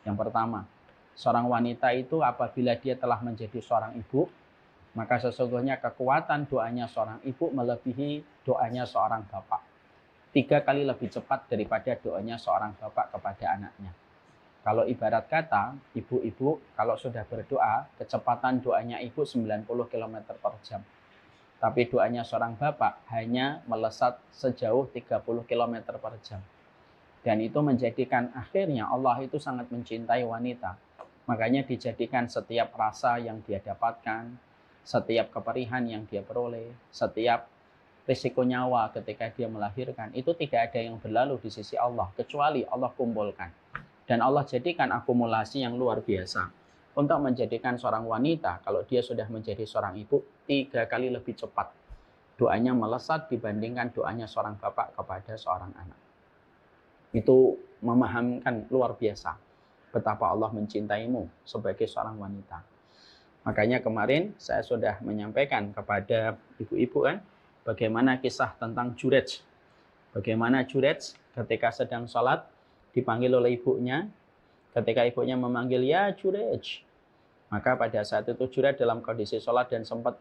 Yang pertama, seorang wanita itu apabila dia telah menjadi seorang ibu, maka sesungguhnya kekuatan doanya seorang ibu melebihi doanya seorang bapak. 3 kali lebih cepat daripada doanya seorang bapak kepada anaknya. Kalau ibarat kata, ibu-ibu kalau sudah berdoa, kecepatan doanya ibu 90 km per jam. Tapi doanya seorang bapak hanya melesat sejauh 30 km per jam. Dan itu menjadikan akhirnya Allah itu sangat mencintai wanita. Makanya dijadikan setiap rasa yang dia dapatkan, setiap keperihan yang dia peroleh, setiap risiko nyawa ketika dia melahirkan, itu tidak ada yang berlalu di sisi Allah, kecuali Allah kumpulkan. Dan Allah jadikan akumulasi yang luar biasa untuk menjadikan seorang wanita, kalau dia sudah menjadi seorang ibu, 3 kali lebih cepat doanya melesat dibandingkan doanya seorang bapak kepada seorang anak. Itu memahamkan luar biasa betapa Allah mencintaimu sebagai seorang wanita. Makanya kemarin saya sudah menyampaikan kepada ibu-ibu kan, bagaimana kisah tentang Jurej. Bagaimana Jurej ketika sedang sholat dipanggil oleh ibunya, ketika ibunya memanggil, ya Jurej. Maka pada saat itu Jurej dalam kondisi sholat dan sempat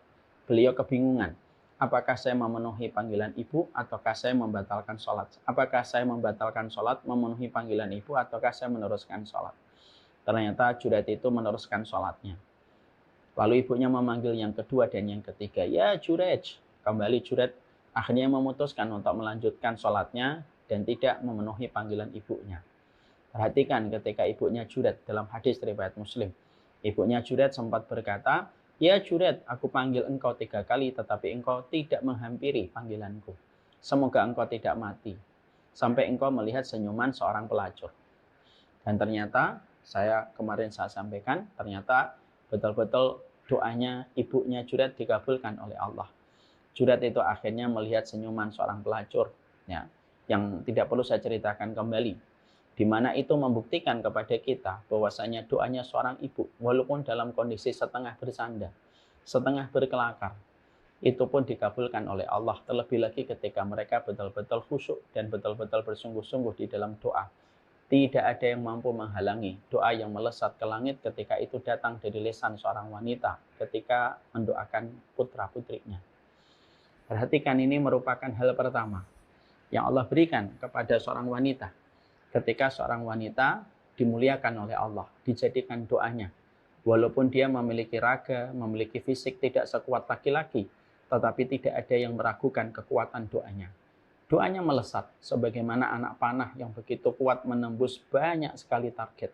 beliau kebingungan. Apakah saya memenuhi panggilan ibu ataukah saya membatalkan sholat? Apakah saya membatalkan sholat, memenuhi panggilan ibu ataukah saya meneruskan sholat? Ternyata Jurej itu meneruskan sholatnya. Lalu ibunya memanggil yang kedua dan yang ketiga, ya Jurej. Kembali Jurej akhirnya memutuskan untuk melanjutkan sholatnya dan tidak memenuhi panggilan ibunya. Perhatikan ketika ibunya Jurej dalam hadis riwayat Muslim. Ibunya Jurej sempat berkata, ya Jurej, aku panggil engkau 3 kali tetapi engkau tidak menghampiri panggilanku. Semoga engkau tidak mati. Sampai engkau melihat senyuman seorang pelacur. Dan ternyata, kemarin saya sampaikan, ternyata betul-betul doanya ibunya Jurej dikabulkan oleh Allah. Jurej itu akhirnya melihat senyuman seorang pelacur, ya, yang tidak perlu saya ceritakan kembali, di mana itu membuktikan kepada kita bahwasanya doanya seorang ibu, walaupun dalam kondisi setengah bersandar, setengah berkelakar, itu pun dikabulkan oleh Allah. Terlebih lagi ketika mereka betul-betul khusyuk dan betul-betul bersungguh-sungguh di dalam doa. Tidak ada yang mampu menghalangi doa yang melesat ke langit ketika itu datang dari lisan seorang wanita ketika mendoakan putra-putrinya. Perhatikan, ini merupakan hal pertama yang Allah berikan kepada seorang wanita. Ketika seorang wanita dimuliakan oleh Allah, dijadikan doanya. Walaupun dia memiliki raga, memiliki fisik tidak sekuat laki-laki, tetapi tidak ada yang meragukan kekuatan doanya. Doanya melesat sebagaimana anak panah yang begitu kuat menembus banyak sekali target.